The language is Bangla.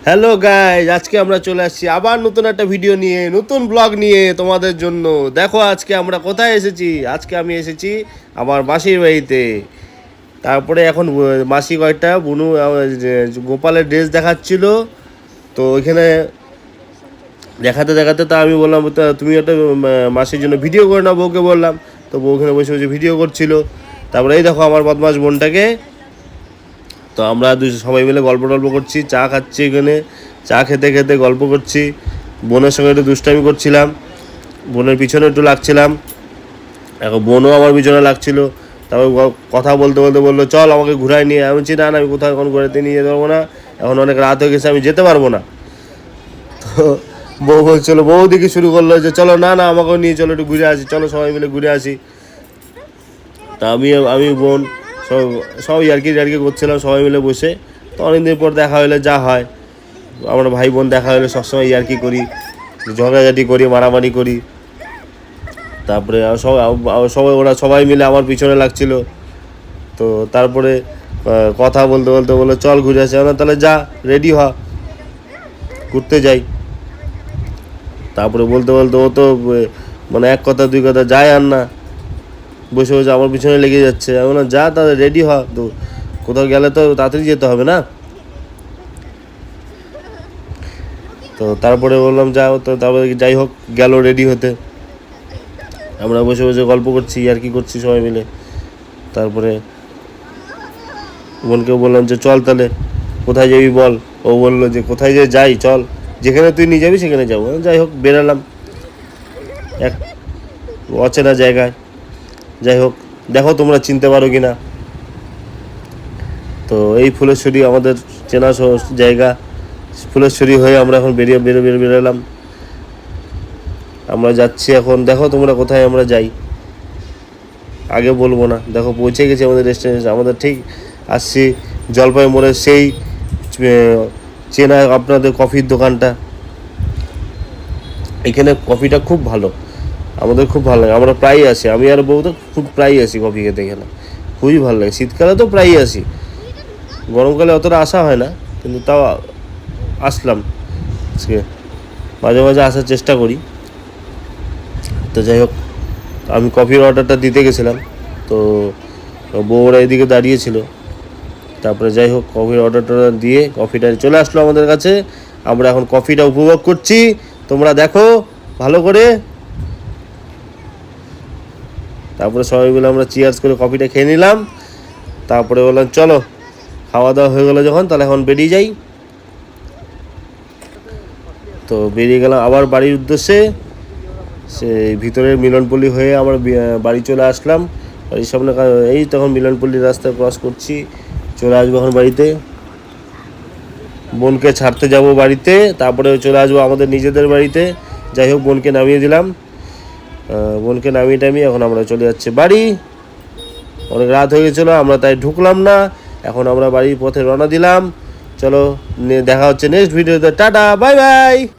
হ্যালো গাইজ, আজকে আমরা চলে আসছি আবার নতুন একটা ভিডিও নিয়ে, নতুন ব্লগ নিয়ে তোমাদের জন্য। দেখো আজকে আমরা কোথায় এসেছি। আজকে আমি এসেছি আমার মাসির বাড়িতে। তারপরে এখন মাসি কয়েকটা বুনু গোপালের ড্রেস দেখাচ্ছিল। তো ওইখানে দেখাতে দেখাতে তা আমি বললাম, তুমি একটা মাসির জন্য ভিডিও করে নাও, বউকে বললাম। তো বউ ওখানে বসে বসে ভিডিও করছিল। তারপরে এই দেখো আমার বদমাস বোনটাকে। তো আমরা সবাই মিলে গল্প টল্প করছি, চা খাচ্ছি এখানে। চা খেতে খেতে গল্প করছি, বোনের সঙ্গে একটু দুষ্টামি করছিলাম, বোনের পিছনে একটু লাগছিলাম। এখন বোনও আমার পিছনে লাগছিল। তারপর কথা বলতে বলতে বললো, চল আমাকে ঘুরাই নিয়ে। আমি বলছি, না না, আমি কোথাও এখন ঘুরাতে নিয়ে যেতে পারবো না, এখন অনেক রাত হয়ে গেছে, আমি যেতে পারবো না। তো বউ বলছিল, বউ দিকে শুরু করলো যে চলো, না না আমাকেও নিয়ে চলো, একটু ঘুরে আসি, চলো সবাই মিলে ঘুরে আসি। তা আমি বোন সব সব ইয়ার্কি করছিলাম সবাই মিলে বসে। তো অনেকদিন পর দেখা হলে যা হয়, আমরা ভাই বোন দেখা হলে সবসময় ইয়ার্কি করি, ঝগড়াঝাটি করি, মারামারি করি। তারপরে সবাই ওরা সবাই মিলে আমার পিছনে লাগছিল। তো তারপরে কথা বলতে বলতে বললো, চল ঘুরে আসি। না তাহলে যা, রেডি হ, ঘুরতে যাই। তারপরে বলতে বলতে ও তো মানে এক কথা দুই কথা যায় আর না, বসে বসে আমার পিছনে লেগে যাচ্ছে। আমি বললাম, যা তাহলে রেডি হ, তো কোথাও গেলে তো তাড়াতাড়ি যেতে হবে না। তো তারপরে বললাম যাও। তো তারপরে যাই হোক, গেল রেডি হতে। আমরা বসে বসে গল্প করছি আর কি করছি সবাই মিলে। তারপরে বোনকেও বললাম যে চল তাহলে কোথায় যাবি বল। ও বললো যে কোথায় যে যাই, চল যেখানে তুই নিয়ে যাবি সেখানে যাবো। যাই হোক বেরালাম এক অচেনা জায়গায়। যাই হোক, দেখো তোমরা চিনতে পারো কি না। তো এই ফুলেশ্বরী আমাদের চেনা জায়গা। ফুলেশ্বরী হয়ে আমরা এখন বেরোলাম। আমরা যাচ্ছি এখন, দেখো তোমরা কোথায় আমরা যাই, আগে বলবো না। দেখো পৌঁছে গেছি আমাদের ডেস্টিনেশন। আমাদের ঠিক আসছি জলপাই মোড়ের সেই চেনা আপনাদের কফির দোকানটা। এখানে কফিটা খুব ভালো, আমাদের খুব ভালো লাগে। আমরা প্রায়ই আসি, আমি আর বউ তো খুব প্রায়ই আসি কফি খেতে। এখানে খুবই ভালো লাগে। শীতকালে তো প্রায়ই আসি, গরমকালে অতটা আসা হয় না, কিন্তু তাও আসলাম আজকে। মাঝে মাঝে আসার চেষ্টা করি। তো যাই হোক, আমি কফির অর্ডারটা দিতে গেছিলাম, তো বউরা এদিকে দাঁড়িয়েছিল। তারপরে যাই হোক, কফির অর্ডারটা দিয়ে কফিটা চলে আসলো আমাদের কাছে। আমরা এখন কফিটা উপভোগ করছি, তোমরা দেখো ভালো করে। তারপরে সবাই মিলে আমরা চিয়ার্স করে কফিটা খেয়ে নিলাম। তারপরে বললাম চলো, খাওয়া দাওয়া হয়ে গেলো যখন, তাহলে এখন বেরিয়ে যাই। তো বেরিয়ে গেলাম আবার বাড়ির উদ্দেশ্যে। সে ভিতরের মিলনপল্লী হয়ে আমরা বাড়ি চলে আসলাম। বাড়ির সামনে এই তখন মিলনপল্লীর রাস্তা ক্রস করছি, চলে আসবো এখন বাড়িতে। বোনকে ছাড়তে যাব বাড়িতে, তারপরে চলে আসবো আমাদের নিজেদের বাড়িতে। যাই হোক, বোনকে নামিয়ে দিলাম। বোনকে নামিয়ে টামিয়ে এখন আমরা চলে যাচ্ছি বাড়ি। অনেক রাত হয়ে গেছিলো, আমরা তাই ঢুকলাম না। এখন আমরা বাড়ির পথে রওনা দিলাম। চলো, দেখা হচ্ছে নেক্সট ভিডিওতে। Tata, bye bye.